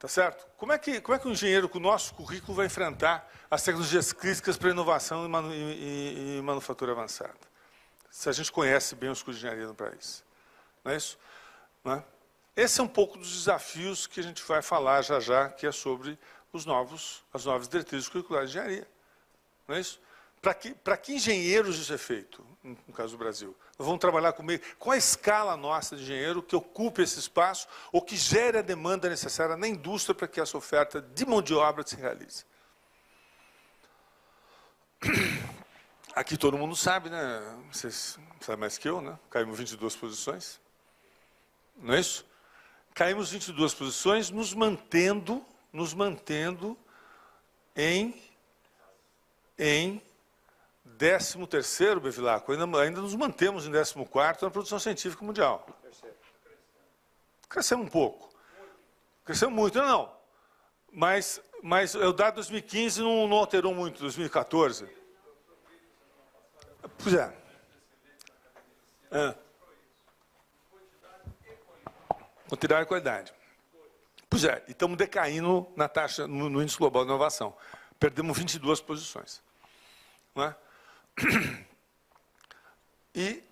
Tá certo? Como é que o engenheiro com o nosso currículo vai enfrentar as tecnologias críticas para inovação e manufatura avançada? Se a gente conhece bem os cursos de engenharia no país. Não é isso? Não é? Esse é um pouco dos desafios que a gente vai falar já, que é sobre as novas diretrizes curriculares de engenharia. Não é isso? Para que engenheiros isso é feito, no caso do Brasil? Nós vamos trabalhar com qual a escala nossa de engenheiro que ocupe esse espaço ou que gere a demanda necessária na indústria para que essa oferta de mão de obra se realize. Aqui todo mundo sabe, né? Vocês sabem mais que eu, né? Caímos 22 posições. Não é isso? Caímos 22 posições, nos mantendo em 13º, Bevilacqua, ainda nos mantemos em 14º na produção científica mundial. Crescemos um pouco. Crescemos muito, não. Mas o dado de 2015 não alterou muito, 2014. Pois é. Quantidade e qualidade. Pois é, e estamos decaindo na taxa, no índice global de inovação. Perdemos 22 posições. Não é? E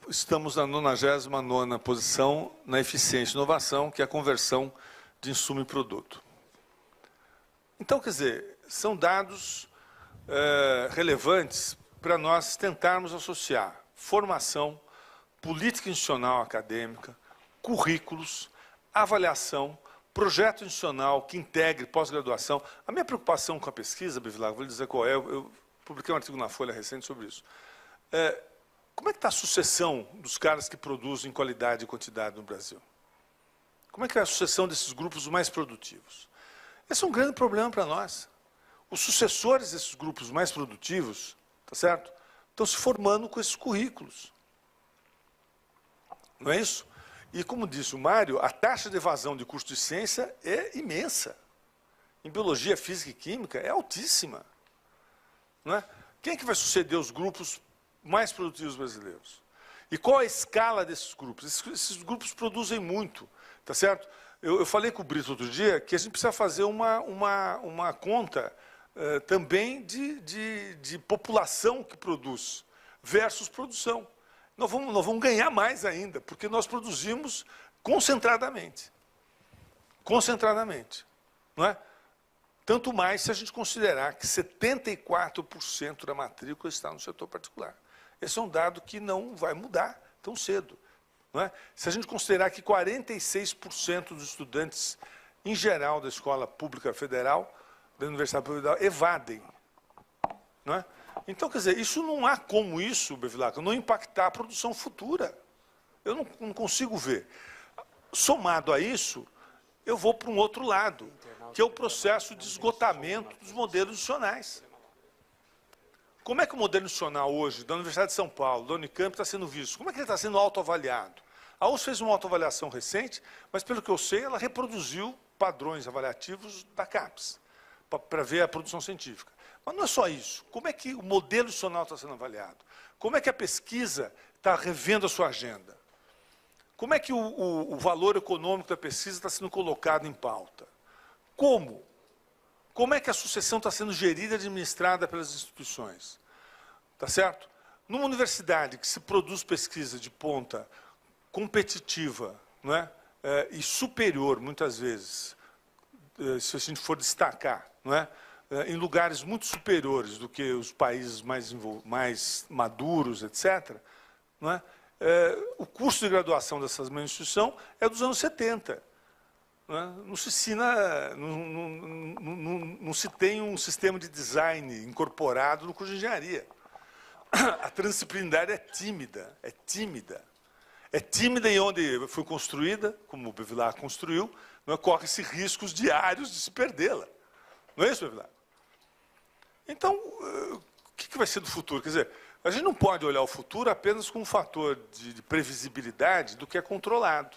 estamos na 99ª posição na eficiência e inovação, que é a conversão de insumo em produto. Então, quer dizer, são dados relevantes para nós tentarmos associar formação, política institucional acadêmica, currículos, avaliação, projeto institucional que integre pós-graduação. A minha preocupação com a pesquisa, Bevilacqua, vou lhe dizer qual é, eu publiquei um artigo na Folha recente sobre isso. Como é que está a sucessão dos caras que produzem qualidade e quantidade no Brasil? Como é que é a sucessão desses grupos mais produtivos? Esse é um grande problema para nós. Os sucessores desses grupos mais produtivos, tá certo? Estão se formando com esses currículos. Não é isso? E, como disse o Mário, a taxa de evasão de curso de ciência é imensa. Em biologia, física e química é altíssima. Não é? Quem é que vai suceder os grupos mais produtivos brasileiros? E qual a escala desses grupos? Esses grupos produzem muito, tá certo? Eu falei com o Brito outro dia que a gente precisa fazer uma conta também de população que produz versus produção. Nós vamos ganhar mais ainda, porque nós produzimos concentradamente. Concentradamente. Não é? Tanto mais se a gente considerar que 74% da matrícula está no setor particular. Esse é um dado que não vai mudar tão cedo. Não é? Se a gente considerar que 46% dos estudantes, em geral, da escola pública federal, da Universidade Pública Federal, evadem. Não é? Então, quer dizer, isso não há como isso, Bevilacqua, não impactar a produção futura. Eu não consigo ver. Somado a isso, eu vou para um outro lado, que é o processo de esgotamento dos modelos institucionais. Como é que o modelo institucional hoje, da Universidade de São Paulo, da Unicamp, está sendo visto? Como é que ele está sendo autoavaliado? A USP fez uma autoavaliação recente, mas, pelo que eu sei, ela reproduziu padrões avaliativos da CAPES, para ver a produção científica. Mas não é só isso. Como é que o modelo institucional está sendo avaliado? Como é que a pesquisa está revendo a sua agenda? Como é que o valor econômico da pesquisa está sendo colocado em pauta? Como? Como é que a sucessão está sendo gerida e administrada pelas instituições? Tá certo? Numa universidade que se produz pesquisa de ponta, competitiva, não é? E superior, muitas vezes, se a gente for destacar, não é? Em lugares muito superiores do que os países mais maduros, etc., não é? O curso de graduação dessa mesma instituição é dos anos 70. Não é? Não se ensina, não se tem um sistema de design incorporado no curso de engenharia. A transdisciplinaridade é tímida, é tímida. É tímida em onde foi construída, como o Bevilacqua construiu, não é? Corre-se riscos diários de se perdê-la. Não é isso, Bevilacqua? Então, o que vai ser do futuro? Quer dizer, a gente não pode olhar o futuro apenas com um fator de previsibilidade do que é controlado.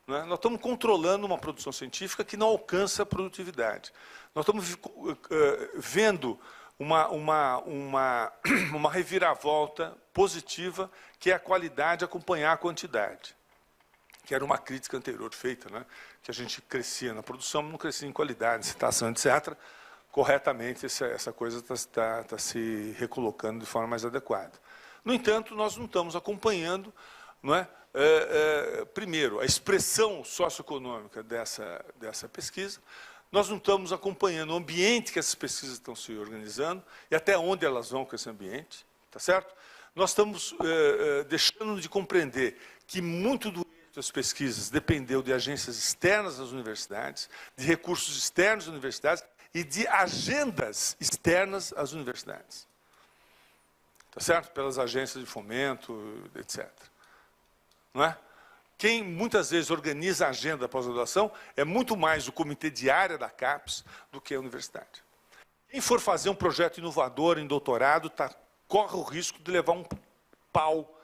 Não é? Nós estamos controlando uma produção científica que não alcança a produtividade. Nós estamos vendo uma reviravolta positiva, que é a qualidade acompanhar a quantidade. que era uma crítica anterior feita, né? Que a gente crescia na produção, não crescia em qualidade, em citação, etc. Corretamente, essa coisa está se recolocando de forma mais adequada. No entanto, nós não estamos acompanhando, não é? Primeiro, a expressão socioeconômica dessa pesquisa, nós não estamos acompanhando o ambiente que essas pesquisas estão se organizando e até onde elas vão com esse ambiente, tá certo? Nós estamos deixando de compreender que muito do êxito das pesquisas dependeu de agências externas às universidades, de recursos externos às universidades e de agendas externas às universidades. Tá certo? Pelas agências de fomento, etc. Não é? Quem muitas vezes organiza a agenda da pós-graduação é muito mais o comitê de área da CAPES do que a universidade. Quem for fazer um projeto inovador em doutorado corre o risco de levar um pau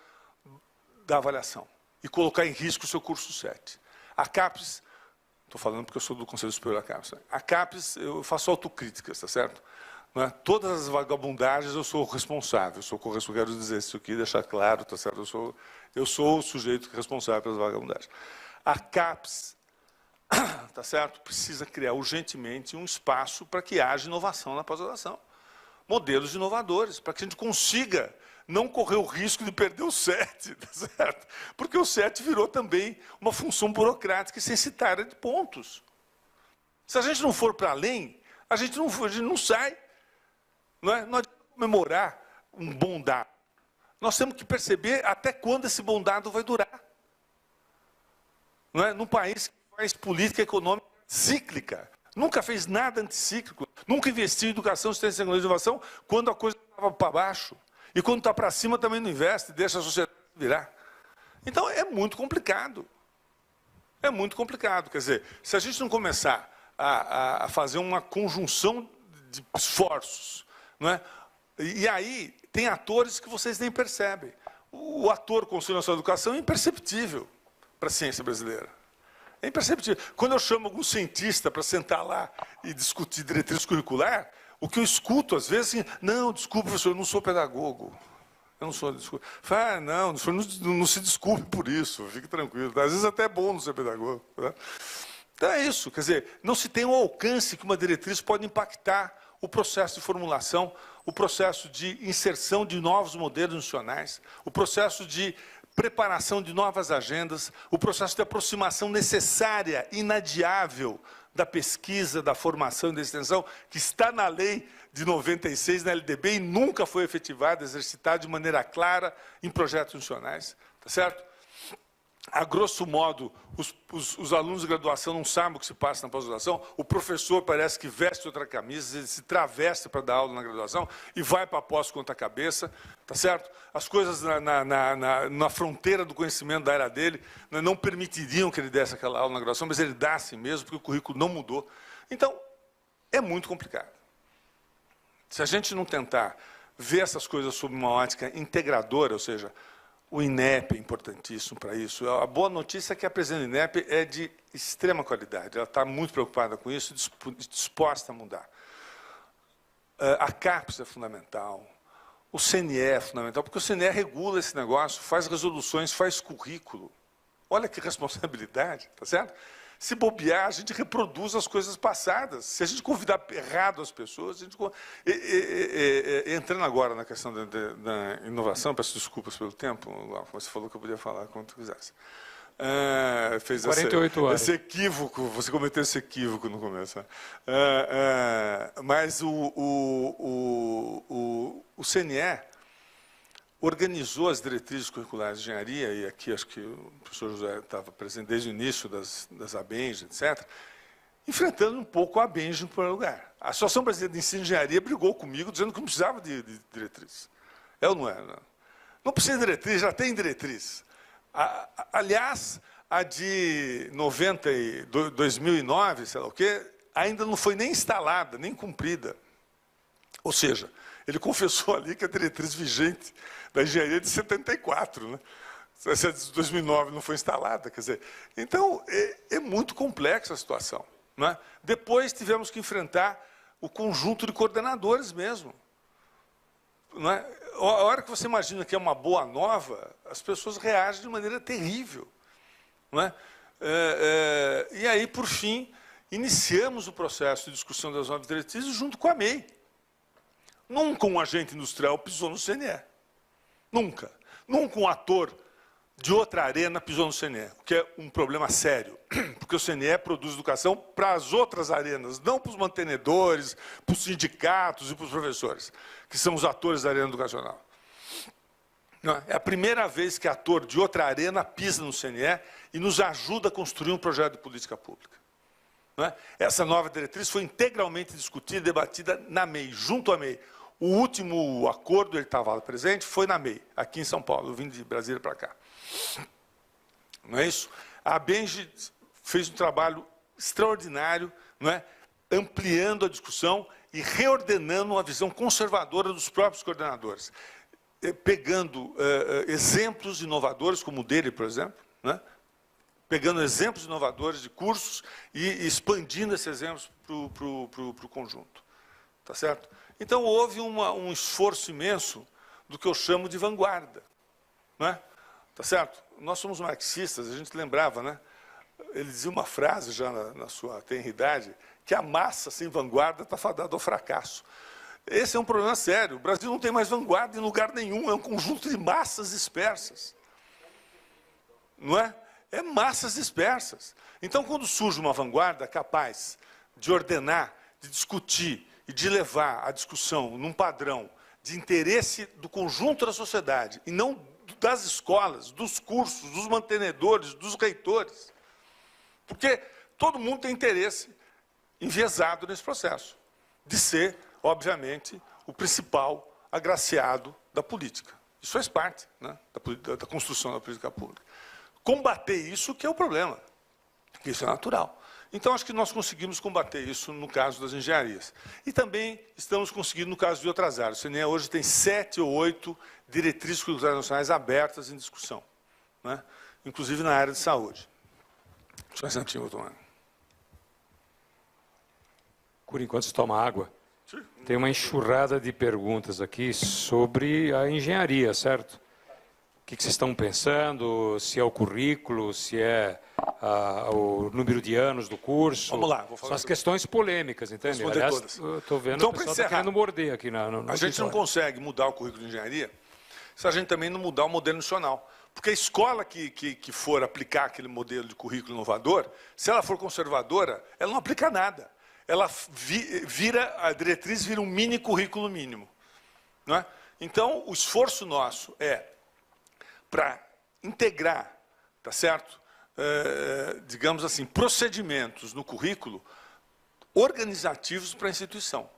da avaliação e colocar em risco o seu curso 7. A CAPES, estou falando porque eu sou do Conselho Superior da CAPES, a CAPES, eu faço autocríticas, tá certo? Não é? Todas as vagabundagens eu sou responsável, quero dizer isso aqui, deixar claro, tá certo? Eu sou o sujeito responsável pelas vagabundagens. A CAPES, tá certo? Precisa criar urgentemente um espaço para que haja inovação na pós-graduação. Modelos inovadores, para que a gente consiga não correr o risco de perder o 7, tá certo? Porque o 7 virou também uma função burocrática e censitária de pontos. Se a gente não for para além, a gente não sai. Não adianta comemorar um bom dado. Nós temos que perceber até quando esse bom dado vai durar. Não é? Num país que faz política econômica cíclica, nunca fez nada anticíclico, nunca investiu em educação, ciência, tecnologia e inovação quando a coisa estava para baixo. E quando está para cima também não investe, deixa a sociedade virar. Então, é muito complicado. É muito complicado. Quer dizer, se a gente não começar a fazer uma conjunção de esforços, não é? E aí, tem atores que vocês nem percebem. O ator Conselho Nacional de Educação é imperceptível para a ciência brasileira. É imperceptível. Quando eu chamo algum cientista para sentar lá e discutir diretriz curricular, o que eu escuto, às vezes, assim, não, desculpe, professor, eu não sou pedagogo. Eu não sou, desculpe. Fala, não, o senhor não se desculpe por isso, fique tranquilo. Às vezes até é bom não ser pedagogo. Né? Então é isso, quer dizer, não se tem o alcance que uma diretriz pode impactar o processo de formulação, o processo de inserção de novos modelos institucionais, o processo de preparação de novas agendas, o processo de aproximação necessária, inadiável, da pesquisa, da formação e da extensão, que está na lei de 96, na LDB, e nunca foi efetivada, exercitada de maneira clara em projetos institucionais. Tá certo? A grosso modo, os alunos de graduação não sabem o que se passa na pós-graduação, o professor parece que veste outra camisa, ele se traveste para dar aula na graduação e vai para a pós contra a cabeça, tá certo? As coisas na fronteira do conhecimento da área dele não permitiriam que ele desse aquela aula na graduação, mas ele dá assim mesmo, porque o currículo não mudou. Então, é muito complicado. Se a gente não tentar ver essas coisas sob uma ótica integradora, ou seja, o INEP é importantíssimo para isso. A boa notícia é que a presidente do INEP é de extrema qualidade. Ela está muito preocupada com isso, disposta a mudar. A CAPES é fundamental. O CNE é fundamental, porque o CNE regula esse negócio, faz resoluções, faz currículo. Olha que responsabilidade, tá certo? Se bobear, a gente reproduz as coisas passadas. Se a gente convidar errado as pessoas, a gente... entrando agora na questão da inovação, peço desculpas pelo tempo, você falou que eu podia falar quando tu quisesse. Fez 48 horas. Esse equívoco, você cometeu esse equívoco no começo. Mas o CNE organizou as diretrizes curriculares de engenharia, e aqui acho que o professor José estava presente desde o início das ABENG, etc., enfrentando um pouco a ABENG em primeiro lugar. A Associação Brasileira de Ensino de Engenharia brigou comigo, dizendo que não precisava de diretriz. É ou não é? Não precisa de diretriz, já tem diretriz. Aliás, a de 2009, sei lá o quê, ainda não foi nem instalada, nem cumprida. Ou seja, ele confessou ali que a diretriz vigente da engenharia é de 74, né? Essa de 2009 não foi instalada, quer dizer. Então, é muito complexa a situação. Né? Depois tivemos que enfrentar o conjunto de coordenadores mesmo. Não é? A hora que você imagina que é uma boa nova, as pessoas reagem de maneira terrível. não é? E aí, por fim, iniciamos o processo de discussão das novas diretrizes junto com a MEI. Nunca um agente industrial pisou no CNE. Nunca. Nunca um ator de outra arena pisou no CNE, o que é um problema sério, porque o CNE produz educação para as outras arenas, não para os mantenedores, para os sindicatos e para os professores, que são os atores da arena educacional. É a primeira vez que ator de outra arena pisa no CNE e nos ajuda a construir um projeto de política pública. Essa nova diretriz foi integralmente discutida e debatida na MEI, junto à MEI. O último acordo, ele estava lá presente, foi na MEI, aqui em São Paulo. Eu vim de Brasília para cá. Não é isso? A Benji fez um trabalho extraordinário, não é? Ampliando a discussão e reordenando uma visão conservadora dos próprios coordenadores. Pegando exemplos inovadores, como o dele, por exemplo, né? Pegando exemplos inovadores de cursos e expandindo esses exemplos para o conjunto. Tá certo? Então, houve um esforço imenso do que eu chamo de vanguarda. Né? Tá certo? Nós somos marxistas, a gente lembrava, né? Ele dizia uma frase já na sua tenridade, que a massa sem vanguarda está fadada ao fracasso. Esse é um problema sério. O Brasil não tem mais vanguarda em lugar nenhum, é um conjunto de massas dispersas. Não é? É massas dispersas. Então, quando surge uma vanguarda capaz de ordenar, de discutir e de levar a discussão num padrão de interesse do conjunto da sociedade, e não das escolas, dos cursos, dos mantenedores, dos reitores, porque todo mundo tem interesse enviesado nesse processo, de ser, obviamente, o principal agraciado da política. Isso faz parte, né, da construção da política pública. Combater isso que é o problema, porque isso é natural. Então, acho que nós conseguimos combater isso no caso das engenharias. E também estamos conseguindo no caso de outras áreas. O CNE hoje tem 7 ou 8 diretrizes curriculares nacionais abertas em discussão, né? Inclusive na área de saúde. Só um instantinho, vou tomar. Por enquanto, você toma água. Tem uma enxurrada de perguntas aqui sobre a engenharia, certo? O que vocês estão pensando, se é o currículo, se é o número de anos do curso. Vamos lá, vou falar. São as questões polêmicas, entende? Aliás, todas. eu estou vendo então, o pessoal está querendo morder aqui no a gente não consegue mudar o currículo de engenharia se a gente também não mudar o modelo nacional. Porque a escola que for aplicar aquele modelo de currículo inovador, se ela for conservadora, ela não aplica nada. Ela a diretriz vira um mini currículo mínimo. Não é? Então, o esforço nosso é para integrar, tá certo? Digamos assim, procedimentos no currículo organizativos para a instituição.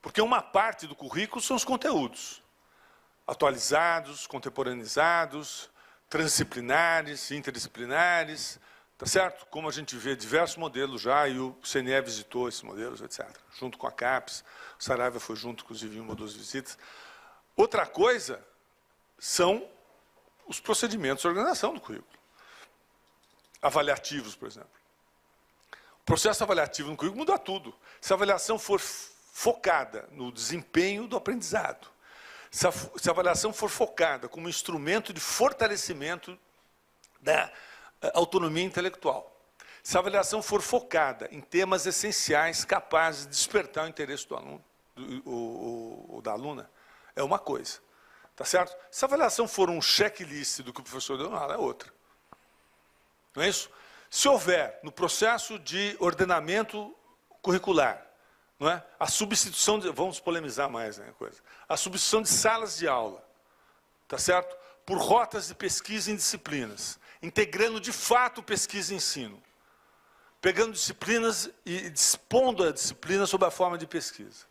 Porque uma parte do currículo são os conteúdos, atualizados, contemporaneizados, transdisciplinares, interdisciplinares, tá certo? Como a gente vê diversos modelos já, e o CNE visitou esses modelos, etc., junto com a CAPES, o Saraiva foi junto, inclusive, em uma das visitas. Outra coisa são os procedimentos de organização do currículo. Avaliativos, por exemplo. O processo avaliativo no currículo muda tudo. Se a avaliação for focada no desempenho do aprendizado, se a avaliação for focada como instrumento de fortalecimento da autonomia intelectual, se a avaliação for focada em temas essenciais capazes de despertar o interesse do aluno, ou da aluna, é uma coisa. Tá certo? Se a avaliação for um checklist do que o professor deu, ela é outra. Não é isso? Se houver, no processo de ordenamento curricular, não é? A substituição de, vamos polemizar mais, né, coisa, a substituição de salas de aula, tá certo? Por rotas de pesquisa em disciplinas, integrando de fato pesquisa e ensino, pegando disciplinas e dispondo a disciplina sob a forma de pesquisa,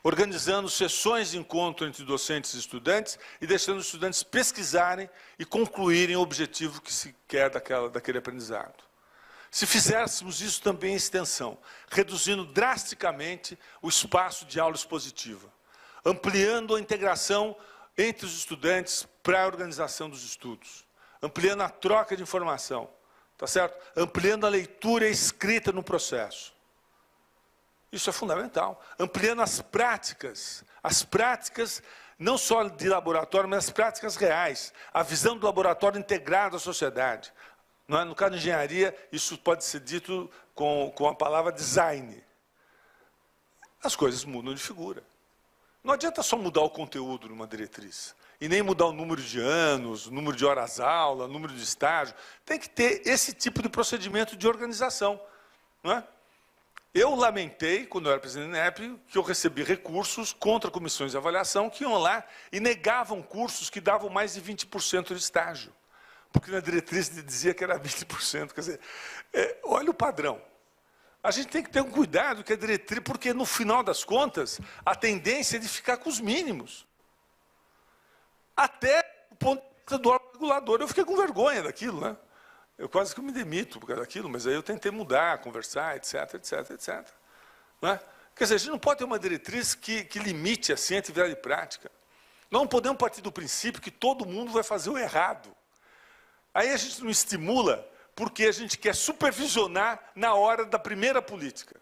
organizando sessões de encontro entre docentes e estudantes e deixando os estudantes pesquisarem e concluírem o objetivo que se quer daquele aprendizado. Se fizéssemos isso também em extensão, reduzindo drasticamente o espaço de aula expositiva, ampliando a integração entre os estudantes para a organização dos estudos, ampliando a troca de informação, tá certo? Ampliando a leitura e a escrita no processo. Isso é fundamental. Ampliando as práticas não só de laboratório, mas as práticas reais, a visão do laboratório integrado à sociedade, Não é? No caso de engenharia, isso pode ser dito com a palavra design. As coisas mudam de figura. Não adianta só mudar o conteúdo numa diretriz, e nem mudar o número de anos, o número de horas-aula, o número de estágio. Tem que ter esse tipo de procedimento de organização. Não é? Eu lamentei, quando eu era presidente do INEP, que eu recebi recursos contra comissões de avaliação que iam lá e negavam cursos que davam mais de 20% de estágio. Porque na diretriz dizia que era 20%. Quer dizer, olha o padrão. A gente tem que ter um cuidado que a diretriz, porque no final das contas, a tendência é de ficar com os mínimos. Até o ponto de vista do órgão regulador. Eu fiquei com vergonha daquilo, né? Eu quase que me demito por causa daquilo, mas aí eu tentei mudar, conversar, etc, etc, etc. Não é? Quer dizer, a gente não pode ter uma diretriz que limite assim a atividade prática. Nós não podemos partir do princípio que todo mundo vai fazer o errado. Aí a gente não estimula porque a gente quer supervisionar na hora da primeira política.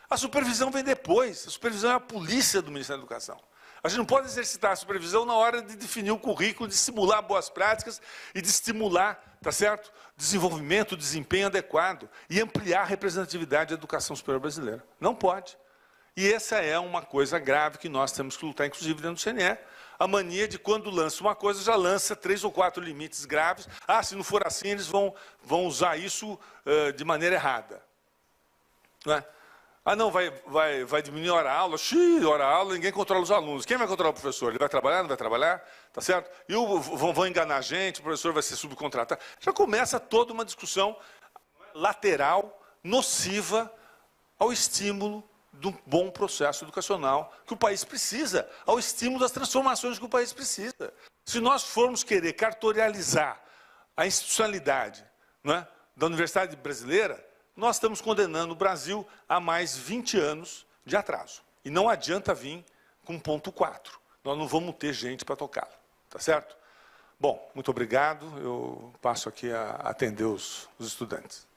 A supervisão vem depois. A supervisão é a polícia do Ministério da Educação. A gente não pode exercitar a supervisão na hora de definir o currículo, de estimular boas práticas e de estimular, tá certo? Desenvolvimento, desempenho adequado e ampliar a representatividade da educação superior brasileira. Não pode. E essa é uma coisa grave que nós temos que lutar, inclusive dentro do CNE. A mania de quando lança uma coisa, já lança 3 ou 4 limites graves. Ah, se não for assim, eles vão usar isso de maneira errada. Não é? Ah, não, vai diminuir a hora-aula. Xiii, hora-aula, ninguém controla os alunos. Quem vai controlar o professor? Ele vai trabalhar, não vai trabalhar? Tá certo? E vão enganar a gente, o professor vai ser subcontratado. Já começa toda uma discussão lateral, nociva ao estímulo de um bom processo educacional que o país precisa, ao estímulo das transformações que o país precisa. Se nós formos querer cartorializar a institucionalidade, não é, da Universidade Brasileira, nós estamos condenando o Brasil a mais 20 anos de atraso. E não adianta vir com ponto 4. Nós não vamos ter gente para tocá-lo. Tá certo? Bom, muito obrigado. Eu passo aqui a atender os estudantes.